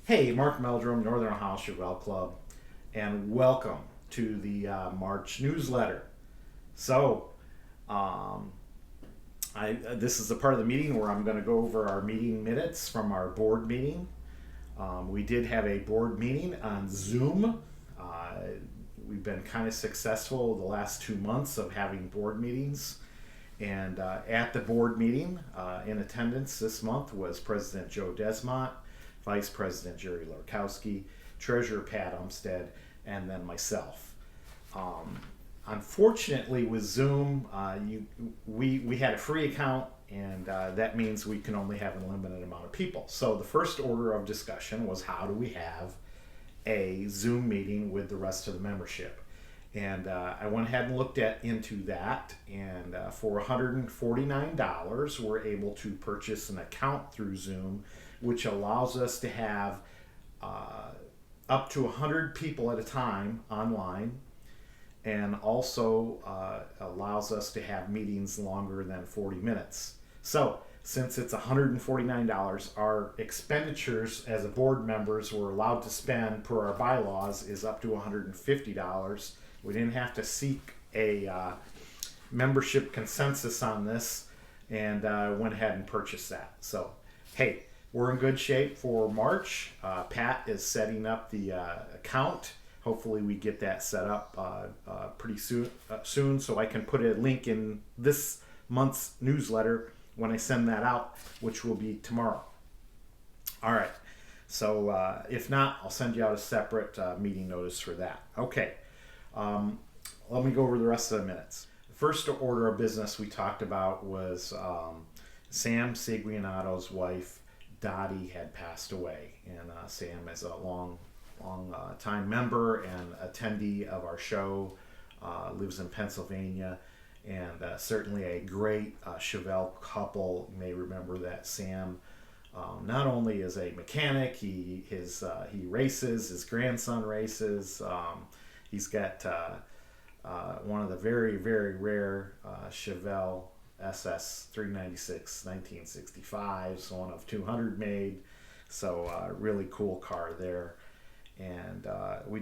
Hey, Mark Meldrum, Northern Ohio Chevelle Club, and welcome to the March newsletter. So, this is the part of the meeting where I'm going to go over our meeting minutes from our board meeting. We did have a board meeting on Zoom. We've been kind of successful the last 2 months of having board meetings. And at the board meeting, in attendance this month was President Joe Desmont, Vice President Gerry Lorkowski, Treasurer Pat Umstead, and then myself. Unfortunately, with Zoom, we had a free account, and that means we can only have a limited amount of people. So the first order of discussion was, how do we have a Zoom meeting with the rest of the membership? And I went ahead and looked into that, and for $149, we're able to purchase an account through Zoom, which allows us to have up to 100 people at a time online, and also allows us to have meetings longer than 40 minutes. So since it's $149, our expenditures as a board members were allowed to spend per our bylaws is up to $150. We didn't have to seek a membership consensus on this, and went ahead and purchased that. So, hey, we're in good shape for March. Pat is setting up the account. Hopefully we get that set up pretty soon, so I can put a link in this month's newsletter when I send that out, which will be tomorrow. All right. So if not, I'll send you out a separate meeting notice for that. Okay. Let me go over the rest of the minutes. The first order of business we talked about was Sam Seguinato's wife, Dottie, had passed away, and Sam is a long time member and attendee of our show, lives in Pennsylvania, and certainly a great Chevelle couple. You may remember that Sam not only is a mechanic, he races, his grandson races. He's got one of the very, very rare Chevelle SS 396 1965s, one of 200 made. So really cool car there. And we're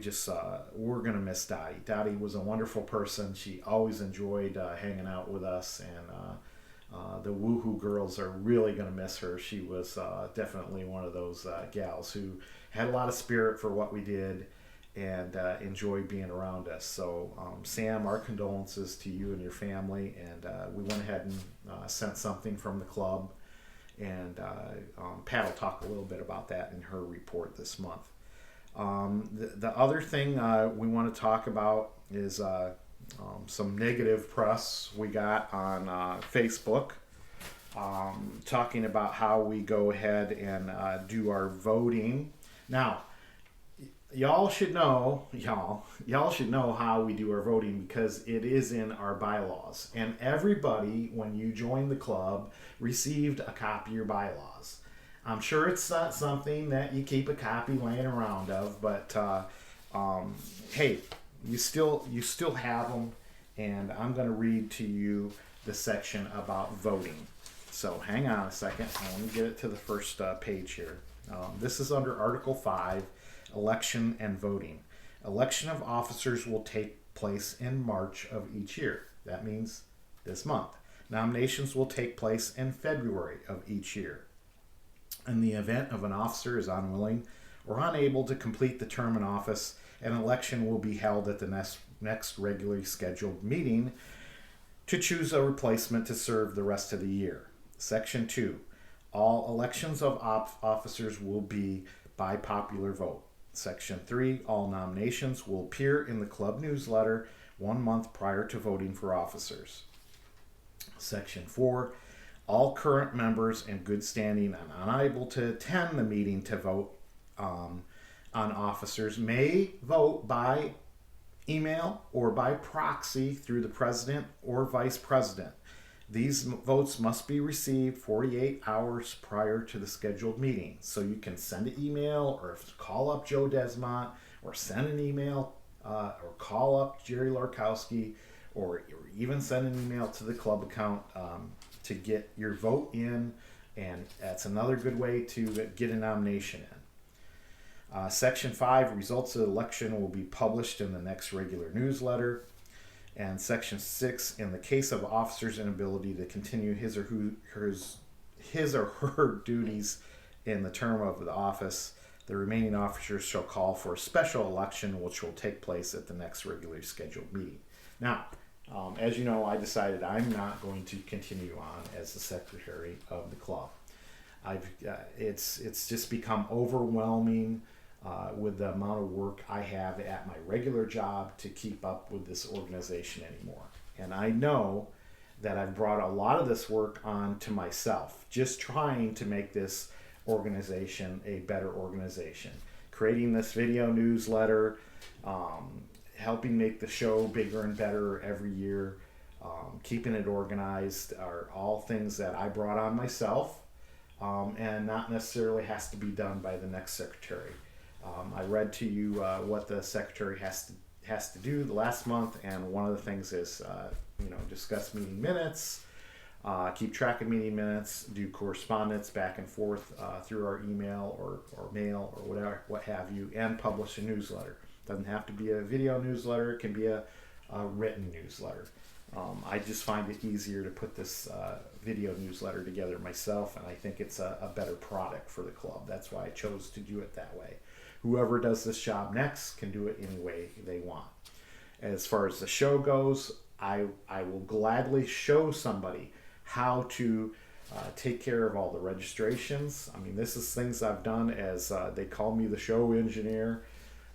going to miss Dottie. Dottie was a wonderful person. She always enjoyed hanging out with us, and the Woohoo girls are really going to miss her. She was definitely one of those gals who had a lot of spirit for what we did, and enjoyed being around us. So Sam, our condolences to you and your family, and we went ahead and sent something from the club, and Pat will talk a little bit about that in her report this month. The other thing we want to talk about is some negative press we got on Facebook, talking about how we go ahead and do our voting. Now, y'all should know how we do our voting, because it is in our bylaws, and everybody, when you join the club, received a copy of your bylaws. I'm sure it's not something that you keep a copy laying around of, but hey, you still have them, and I'm going to read to you the section about voting. So hang on a second. Let me get it to the first page here. This is under Article 5, Election and Voting. Election of officers will take place in March of each year. That means this month. Nominations will take place in February of each year. In the event of an officer is unwilling or unable to complete the term in office, an election will be held at the next regularly scheduled meeting to choose a replacement to serve the rest of the year. Section 2. All elections of officers will be by popular vote. Section 3. All nominations will appear in the club newsletter 1 month prior to voting for officers. Section 4. All current members in good standing and unable to attend the meeting to vote on officers may vote by email or by proxy through the president or vice president. These votes must be received 48 hours prior to the scheduled meeting. So you can send an email or call up Joe Desmont or send an email or call up Gerry Lorkowski or even send an email to the club account to get your vote in. And that's another good way to get a nomination in. Section 5, results of the election will be published in the next regular newsletter. And Section 6, in the case of officer's inability to continue his or her duties in the term of the office, the remaining officers shall call for a special election, which will take place at the next regularly scheduled meeting. Now, as you know, I decided I'm not going to continue on as the secretary of the club. It's just become overwhelming with the amount of work I have at my regular job to keep up with this organization anymore. And I know that I've brought a lot of this work on to myself, just trying to make this organization a better organization. Creating this video newsletter, helping make the show bigger and better every year, keeping it organized are all things that I brought on myself, and not necessarily has to be done by the next secretary. I read to you what the secretary has to do the last month, and one of the things is discuss meeting minutes, keep track of meeting minutes, do correspondence back and forth through our email or mail or whatever, what have you, and publish a newsletter. Doesn't have to be a video newsletter; it can be a written newsletter. I just find it easier to put this video newsletter together myself, and I think it's a better product for the club. That's why I chose to do it that way. Whoever does this job next can do it any way they want. As far as the show goes, I will gladly show somebody how to take care of all the registrations. I mean, this is things I've done as they call me the show engineer.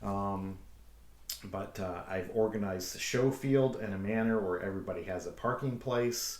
But I've organized the show field in a manner where everybody has a parking place.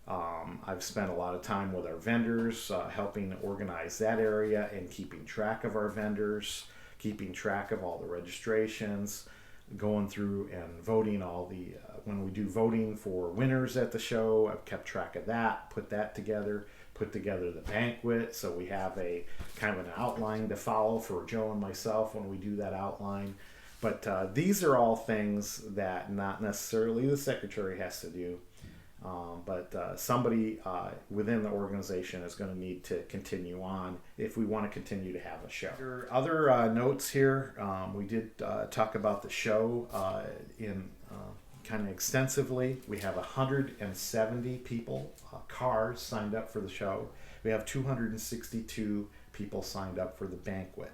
I've spent a lot of time with our vendors, helping organize that area and keeping track of our vendors, keeping track of all the registrations, going through and voting all the, when we do voting for winners at the show, I've kept track of that, put that together, put together the banquet. So we have a kind of an outline to follow for Joe and myself when we do that outline. But these are all things that not necessarily the secretary has to do, but somebody within the organization is going to need to continue on if we want to continue to have a show. Other notes here, we did talk about the show in kind of extensively. We have 170 people, cars signed up for the show. We have 262 people signed up for the banquet.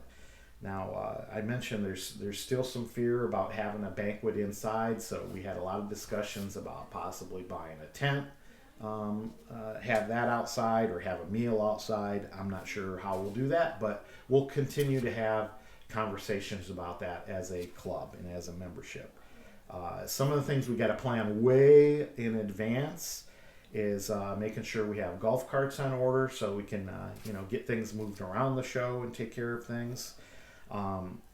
Now, I mentioned there's still some fear about having a banquet inside, so we had a lot of discussions about possibly buying a tent, have that outside, or have a meal outside. I'm not sure how we'll do that, but we'll continue to have conversations about that as a club and as a membership. Some of the things we got to plan way in advance is making sure we have golf carts on order so we can get things moved around the show and take care of things.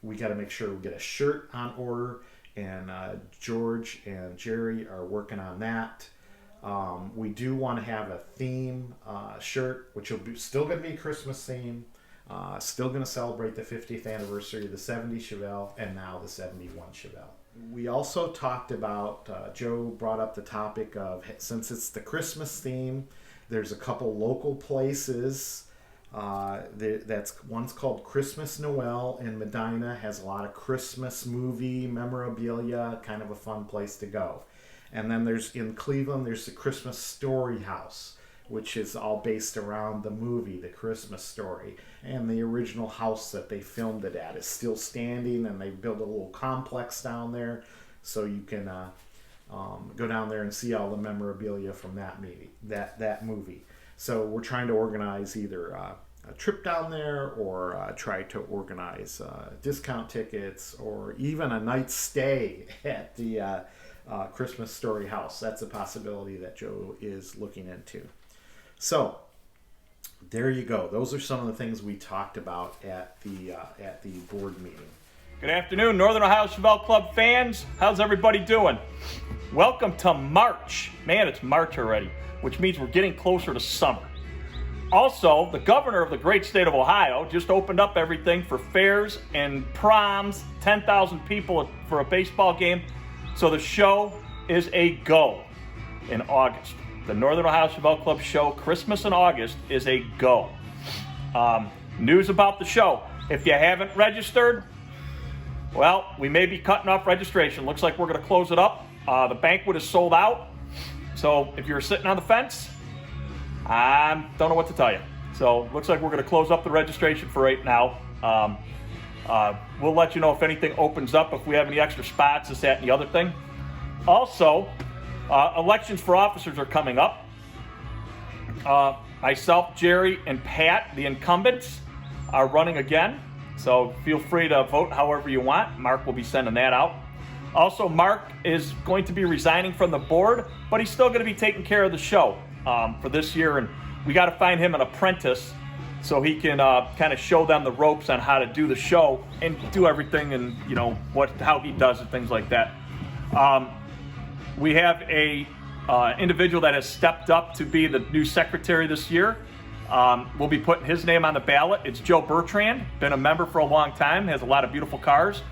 We got to make sure we get a shirt on order, and George and Gerry are working on that. We do want to have a theme shirt, which will be still going to be a Christmas theme, still going to celebrate the 50th anniversary of the 70 Chevelle and now the 71 Chevelle. We also talked about, Joe brought up the topic of, since it's the Christmas theme, there's a couple local places. That's one's called Christmas Noel in Medina, has a lot of Christmas movie memorabilia, kind of a fun place to go. And then there's in Cleveland, there's the Christmas Story House, which is all based around the movie, The Christmas Story. And the original house that they filmed it at is still standing, and they built a little complex down there, so you can go down there and see all the memorabilia from that movie. So we're trying to organize either a trip down there or try to organize discount tickets or even a night's stay at the Christmas Story House. That's a possibility that Joe is looking into. So there you go. Those are some of the things we talked about at the board meeting. Good afternoon, Northern Ohio Chevelle Club fans. How's everybody doing? Welcome to March. Man, it's March already, which means we're getting closer to summer. Also, the governor of the great state of Ohio just opened up everything for fairs and proms, 10,000 people for a baseball game. So the show is a go in August. The Northern Ohio Chevelle Club show, Christmas in August, is a go. News about the show. If you haven't registered, well, we may be cutting off registration. Looks like we're going to close it up. The banquet is sold out. So if you're sitting on the fence, I don't know what to tell you. So looks like we're going to close up the registration for right now. We'll let you know if anything opens up, if we have any extra spots, this, that, and the other thing. Also, elections for officers are coming up. Myself, Gerry, and Pat, the incumbents, are running again. So feel free to vote however you want. Mark will be sending that out. Also, Mark is going to be resigning from the board, but he's still going to be taking care of the show for this year. And we got to find him an apprentice so he can kind of show them the ropes on how to do the show and do everything and, you know, how he does it, things like that. We have a individual that has stepped up to be the new secretary this year. We'll be putting his name on the ballot. It's Joe Bertrand, been a member for a long time, has a lot of beautiful cars,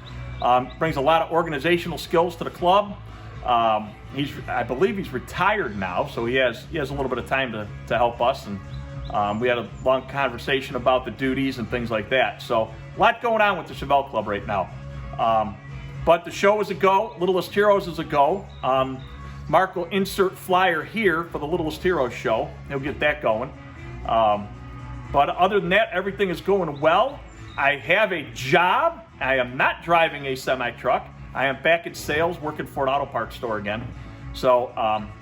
brings a lot of organizational skills to the club. I believe he's retired now, so he has a little bit of time to help us, and we had a long conversation about the duties and things like that. So a lot going on with the Chevelle Club right now. But the show is a go. Littlest Heroes is a go. Mark will insert flyer here for the Littlest Heroes show. He'll get that going. But other than that, everything is going well. I have a job. I am not driving a semi-truck. I am back in sales, working for an auto parts store again. So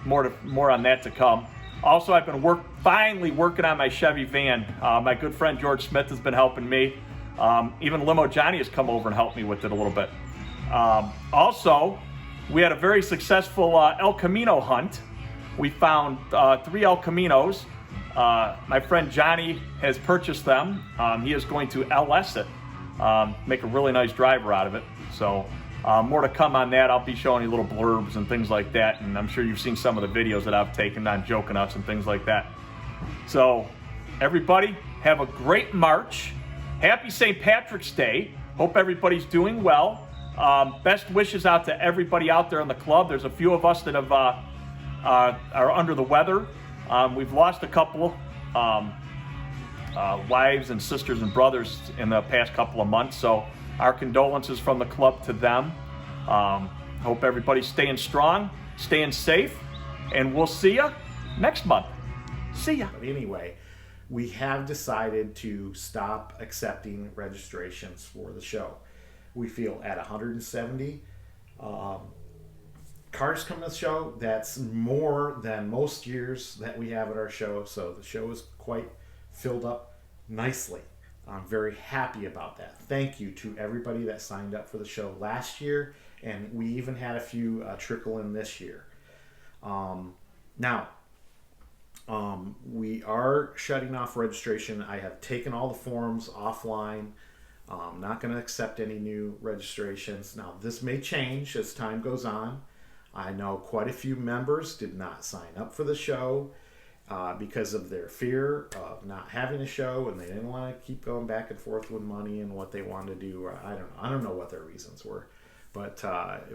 more on that to come. Also, I've been finally working on my Chevy van. My good friend George Smith has been helping me. Even Limo Johnny has come over and helped me with it a little bit. Also, we had a very successful El Camino hunt. We found 3 El Caminos. My friend Johnny has purchased them. He is going to LS it, make a really nice driver out of it. So more to come on that. I'll be showing you little blurbs and things like that, and I'm sure you've seen some of the videos that I've taken on joking us and things like that. So everybody, have a great March. Happy St. Patrick's Day. Hope everybody's doing well. Best wishes out to everybody out there in the club. There's a few of us that are under the weather. We've lost a couple wives and sisters and brothers in the past couple of months, so our condolences from the club to them. Hope everybody's staying strong, staying safe, and we'll see you next month. See ya. But anyway, we have decided to stop accepting registrations for the show. We feel at 170 cars come to the show. That's more than most years that we have at our show. So the show is quite filled up nicely. I'm very happy about that. Thank you to everybody that signed up for the show last year, and we even had a few trickle in this year. Now, we are shutting off registration. I have taken all the forms offline. I'm not going to accept any new registrations. Now, this may change as time goes on. I know quite a few members did not sign up for the show because of their fear of not having a show, and they didn't want to keep going back and forth with money and what they wanted to do. I don't know what their reasons were, but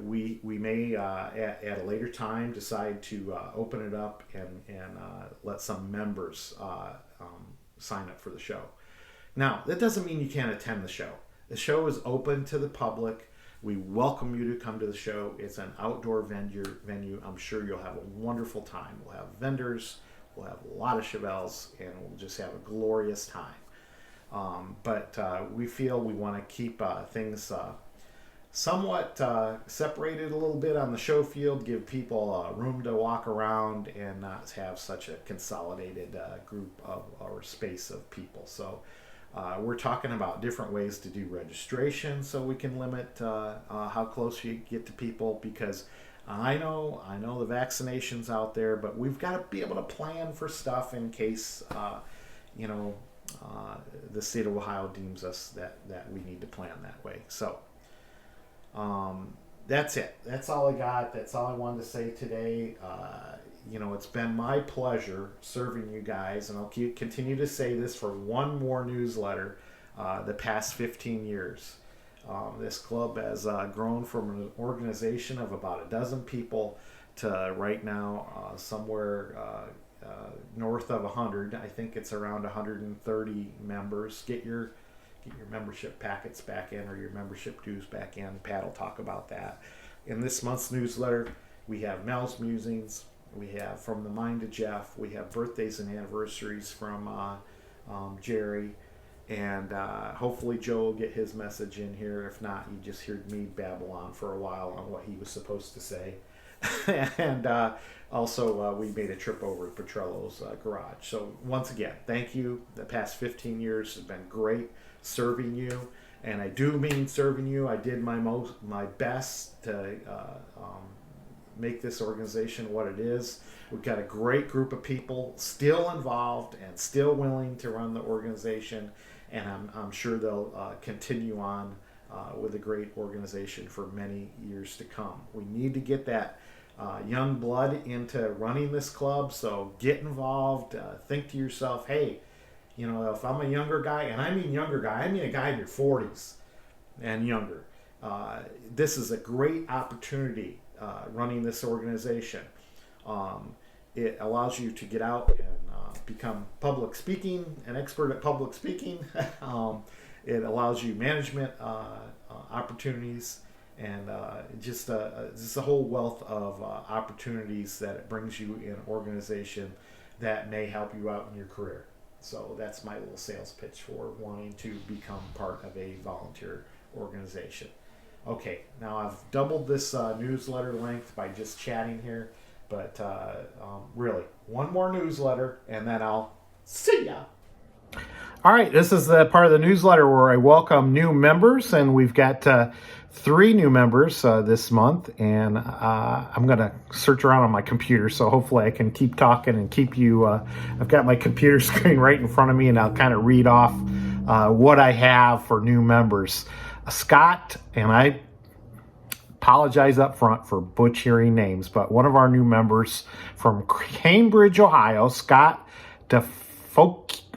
we may at a later time decide to open it up and let some members sign up for the show. Now, that doesn't mean you can't attend the show. The show is open to the public. We welcome you to come to the show. It's an outdoor venue. I'm sure you'll have a wonderful time. We'll have vendors. We'll have a lot of Chevelles, and we'll just have a glorious time. But we feel we want to keep things somewhat separated a little bit on the show field, give people room to walk around and not have such a consolidated group or space of people. So we're talking about different ways to do registration so we can limit how close you get to people, because I know the vaccination's out there, but we've got to be able to plan for stuff in case the state of Ohio deems us that we need to plan that way. So that's it. That's all I got. That's all I wanted to say today. It's been my pleasure serving you guys, and I'll continue to say this for one more newsletter the past 15 years. This club has grown from an organization of about a dozen people to right now somewhere north of 100. I think it's around 130 members. Get your membership packets back in, or your membership dues back in. Pat will talk about that. In this month's newsletter, we have Mels Musings, we have From the Mind to Jeff, we have birthdays and anniversaries from Gerry, and hopefully Joe will get his message in here. If not, you just heard me babble on for a while on what he was supposed to say. And also we made a trip over to Petrillo's garage. So once again, thank you. The past 15 years has been great serving you, and I do mean serving you. I did my best to make this organization what it is. We've got a great group of people still involved and still willing to run the organization, and I'm sure they'll continue on with a great organization for many years to come. We need to get that young blood into running this club, so get involved. Think to yourself, hey, if I'm a younger guy, and I mean younger guy, I mean a guy in your 40s and younger, this is a great opportunity running this organization. It allows you to get out and become an expert at public speaking. It allows you management opportunities, and just a whole wealth of opportunities that it brings you in an organization that may help you out in your career. So that's my little sales pitch for wanting to become part of a volunteer organization. Okay, now I've doubled this newsletter length by just chatting here, but really, one more newsletter, and then I'll see ya. All right, this is the part of the newsletter where I welcome new members, and we've got 3 new members this month, and I'm going to search around on my computer, so hopefully I can keep talking and keep you. I've got my computer screen right in front of me, and I'll kind of read off what I have for new members. Scott, and I apologize up front for butchering names, but one of our new members from Cambridge, Ohio, Scott DeFocchio,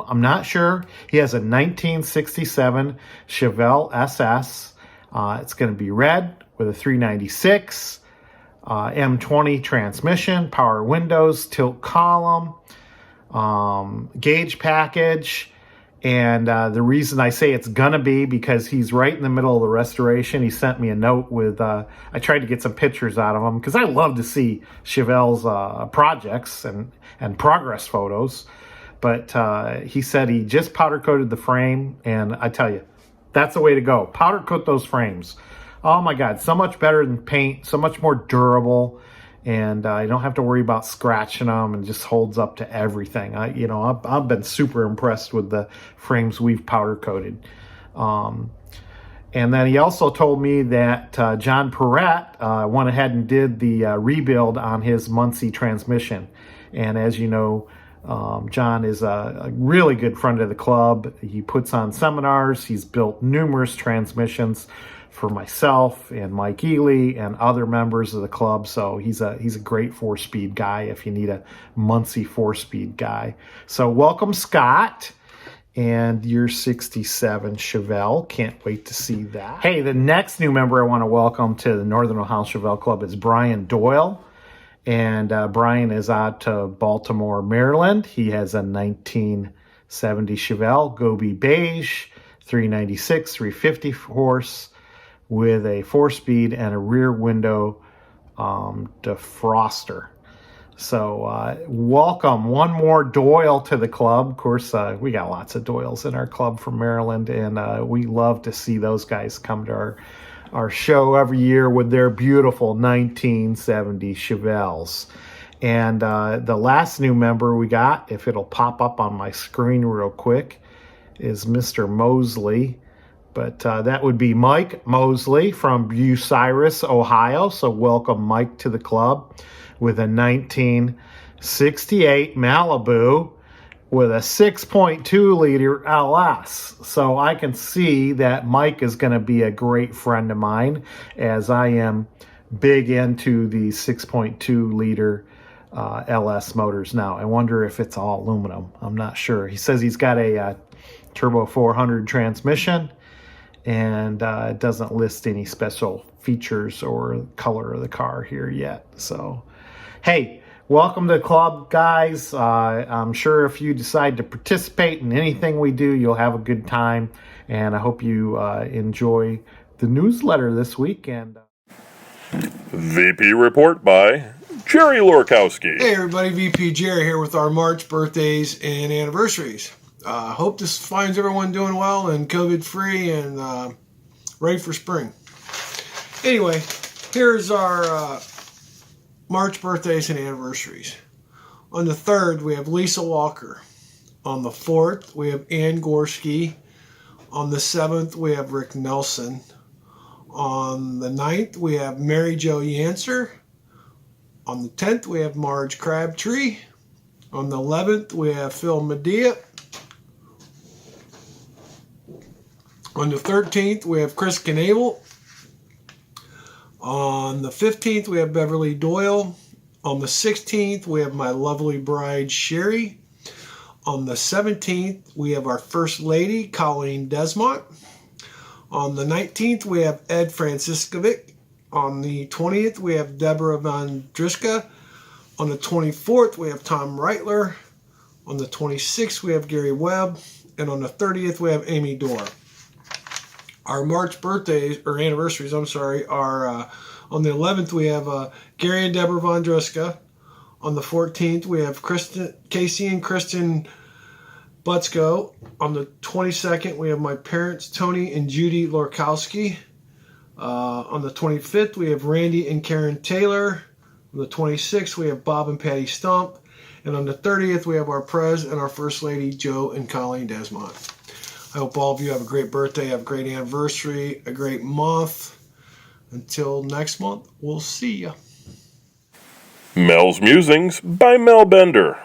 I'm not sure. He has a 1967 Chevelle SS. It's going to be red with a 396, M20 transmission, power windows, tilt column, gauge package. And the reason I say it's going to be because he's right in the middle of the restoration. He sent me a note with, I tried to get some pictures out of him because I love to see Chevelle's projects and progress photos. But he said he just powder coated the frame, and I tell you, that's the way to go. Powder coat those frames. Oh my God, so much better than paint, so much more durable, and you don't have to worry about scratching them, and just holds up to everything. I've been super impressed with the frames we've powder coated. And then he also told me that John Perrette went ahead and did the rebuild on his Muncie transmission, and as you know, John is a really good friend of the club. He puts on seminars. He's built numerous transmissions for myself and Mike Ely and other members of the club. So he's a great 4-speed guy if you need a Muncie 4-speed guy. So welcome, Scott, and your 67 Chevelle. Can't wait to see that. Hey, the next new member I want to welcome to the Northern Ohio Chevelle Club is Brian Doyle. And Brian is out of Baltimore, Maryland. He has a 1970 Chevelle Gobi Beige, 396, 350 horse with a 4-speed and a rear window defroster. So welcome one more Doyle to the club. Of course, we got lots of Doyles in our club from Maryland, and we love to see those guys come to our show every year with their beautiful 1970 Chevelles. And the last new member we got, if it'll pop up on my screen real quick, is Mr. Mosley. But that would be Mike Mosley from Bucyrus, Ohio. So welcome, Mike, to the club with a 19 '68 Malibu with a 6.2 liter LS. So I can see that Mike is going to be a great friend of mine, as I am big into the 6.2 liter LS motors now. I wonder if it's all aluminum. I'm not sure. He says he's got a turbo 400 transmission, and it doesn't list any special features or color of the car here yet. So, hey, welcome to the club, guys. I'm sure if you decide to participate in anything we do, you'll have a good time. And I hope you enjoy the newsletter this week. And VP Report by Gerry Lorkowski. Hey everybody, VP Gerry here with our March birthdays and anniversaries. Hope this finds everyone doing well and COVID-free and ready for spring. Anyway, here's our March birthdays and anniversaries. On the 3rd, we have Lisa Walker. On the 4th, we have Ann Gorski. On the 7th, we have Rick Nelson. On the 9th, we have Mary Jo Yancer. On the 10th, we have Marge Crabtree. On the 11th, we have Phil Medea. On the 13th, we have Chris Knable. On the 15th, we have Beverly Doyle. On the 16th, we have my lovely bride, Sherry. On the 17th, we have our First Lady, Colleen Desmont. On the 19th, we have Ed Franciscovic. On the 20th, we have Deborah Von Driska. On the 24th, we have Tom Rightler. On the 26th, we have Gary Webb. And on the 30th, we have Amy Dorr. Our March birthdays, or anniversaries, are on the 11th, we have Gary and Deborah Von Driska. On the 14th, we have Casey and Kristen Butzko. On the 22nd, we have my parents, Tony and Judy Lorkowski. On the 25th, we have Randy and Karen Taylor. On the 26th, we have Bob and Patty Stump. And on the 30th, we have our Prez and our First Lady, Joe and Colleen Desmont. I hope all of you have a great birthday, have a great anniversary, a great month. Until next month, we'll see ya. Mel's Musings by Mel Bender.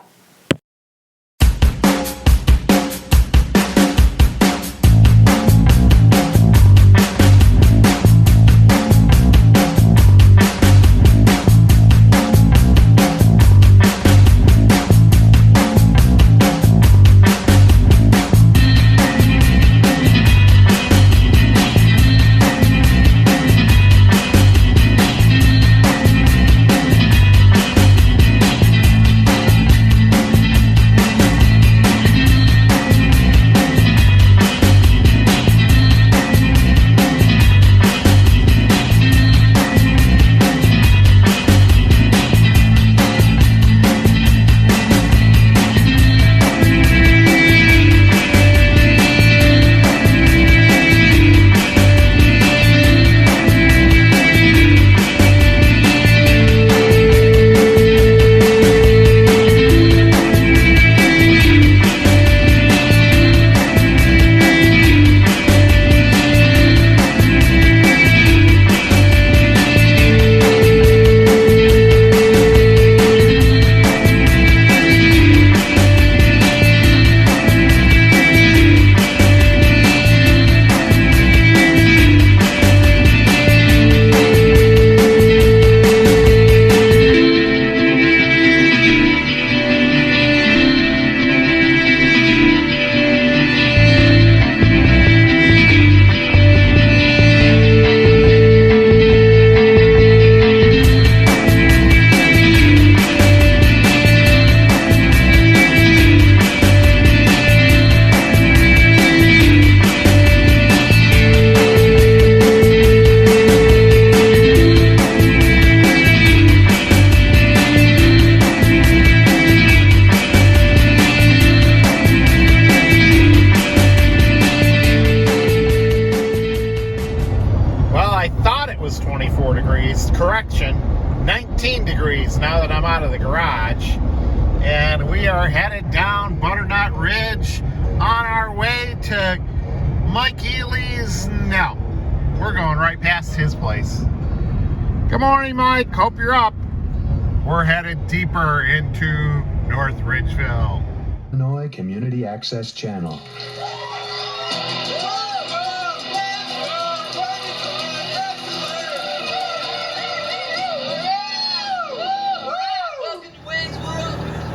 Correction, 19 degrees now that I'm out of the garage. And we are headed down Butternut Ridge on our way to Mike Ely's. No, we're going right past his place. Good morning, Mike. Hope you're up. We're headed deeper into North Ridgeville. Illinois Community Access Channel.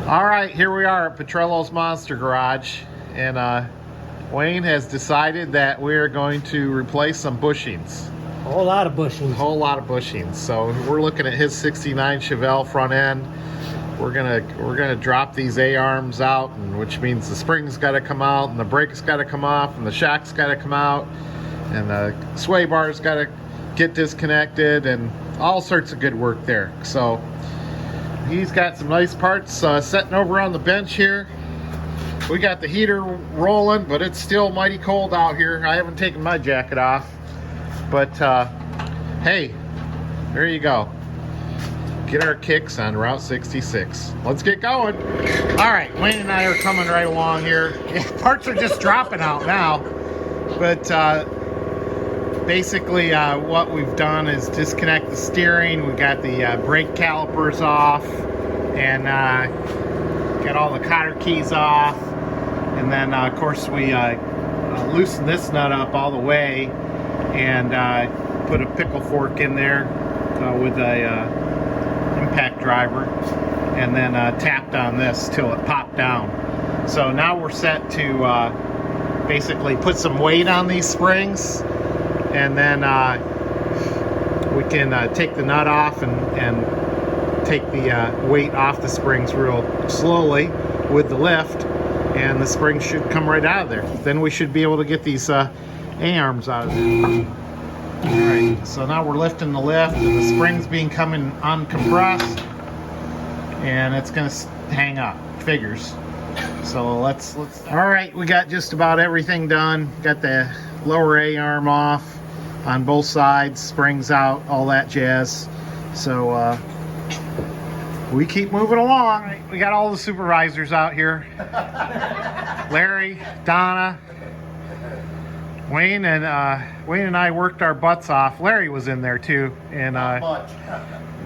All right, here we are at Petrillo's Monster Garage, and Wayne has decided that we're going to replace some bushings. A whole lot of bushings. A whole lot of bushings. So we're looking at his '69 Chevelle front end. We're gonna drop these A-arms out, and which means the spring's got to come out, and the brake's got to come off, and the shock's got to come out, and the sway bar's got to get disconnected, and all sorts of good work there. So he's got some nice parts sitting over on the bench here. We got the heater rolling, but it's still mighty cold out here. I haven't taken my jacket off. But, hey, there you go. Get our kicks on Route 66. Let's get going. All right, Wayne and I are coming right along here. Parts are just dropping out now. But basically what we've done is disconnect the steering. We got the brake calipers off. And got all the cotter keys off. And then, of course, we loosened this nut up all the way. And put a pickle fork in there with a impact driver, and then tapped on this till it popped down. So now we're set to basically put some weight on these springs, and then we can take the nut off and take the weight off the springs real slowly with the lift, and the springs should come right out of there. Then we should be able to get these A-arms out of there. Alright, so now we're lifting the lift, and the spring's being coming uncompressed, and it's gonna hang up, figures. So let's alright, we got just about everything done. Got the lower A-arm off on both sides, springs out, all that jazz. So we keep moving along. We got all the supervisors out here. Larry, Donna, Wayne and I worked our butts off. Larry was in there too, and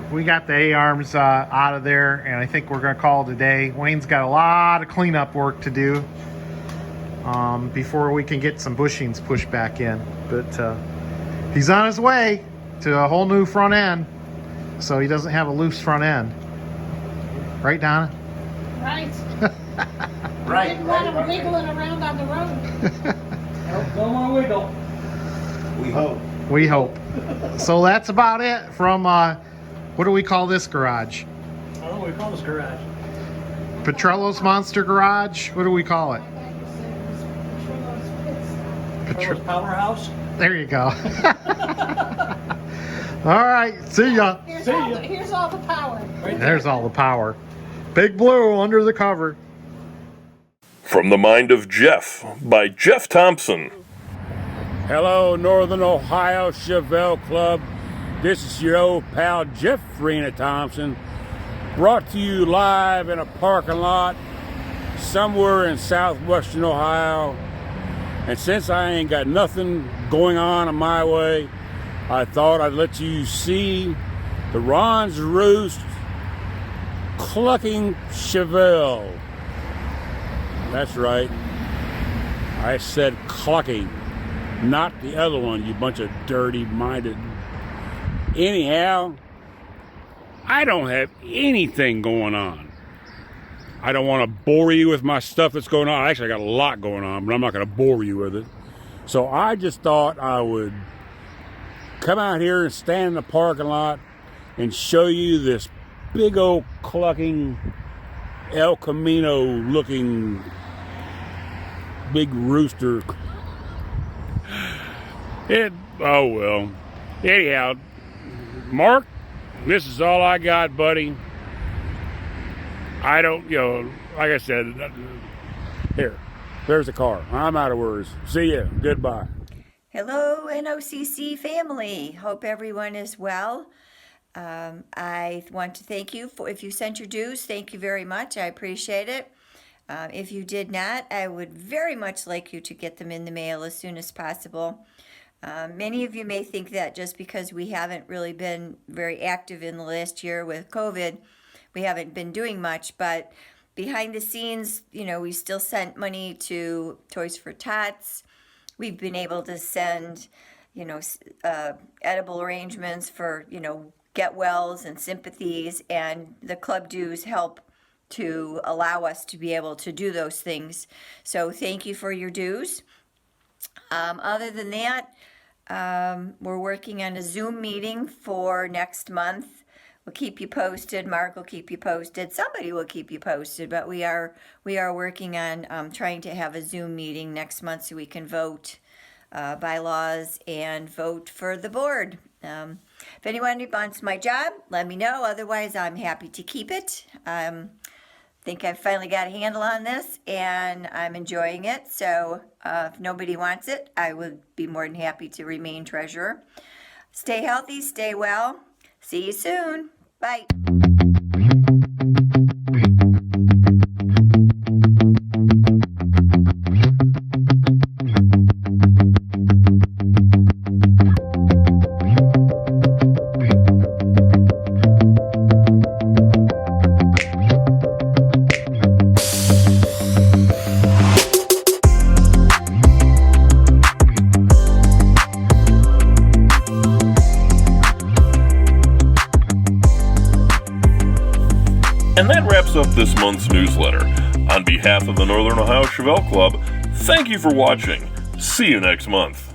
we got the A-arms out of there, and I think we're gonna call it a day. Wayne's got a lot of cleanup work to do before we can get some bushings pushed back in. But he's on his way to a whole new front end, so he doesn't have a loose front end. Right, Donna? Right. Right. Didn't want him wiggling around on the road. No more wiggle. We hope. We hope. So that's about it from, what do we call this garage? I don't know what we call this garage. Petrillo's Monster Garage? What do we call it? Petrillo's Powerhouse. There you go. All right, see ya. Here's all the power. Right There's all the power. Big Blue under the cover. From the Mind of Jeff by Jeff Thompson. Hello, Northern Ohio Chevelle Club. This is your old pal Jeff Thompson, brought to you live in a parking lot somewhere in southwestern Ohio. And since I ain't got nothing going on my way, I thought I'd let you see the Ron's Roost clucking Chevelle. That's right. I said clucking, not the other one, you bunch of dirty-minded. Anyhow, I don't have anything going on. I don't want to bore you with my stuff that's going on. Actually, I got a lot going on, but I'm not going to bore you with it. So I just thought I would come out here and stand in the parking lot and show you this big old clucking El Camino looking big rooster. Oh well. Anyhow, Mark, this is all I got, buddy. I don't, like I said, there's the car. I'm out of words. See ya. Goodbye. Hello, NOCC family. Hope everyone is well. I want to thank you for, if you sent your dues, thank you very much. I appreciate it. If you did not, I would very much like you to get them in the mail as soon as possible. Many of you may think that just because we haven't really been very active in the last year with COVID, we haven't been doing much, but behind the scenes, we still sent money to Toys for Tots. We've been able to send, edible arrangements for, get wells and sympathies, and the club dues help to allow us to be able to do those things. So thank you for your dues. Other than that, we're working on a Zoom meeting for next month. We'll keep you posted. Mark will keep you posted. Somebody will keep you posted, but we are working on trying to have a Zoom meeting next month so we can vote bylaws and vote for the board. If anyone wants my job, let me know. Otherwise, I'm happy to keep it. Think I've finally got a handle on this, and I'm enjoying it. So if nobody wants it, I would be more than happy to remain treasurer. Stay healthy, stay well. See you soon. Bye. And that wraps up this month's newsletter. On behalf of the Northern Ohio Chevelle Club, thank you for watching. See you next month.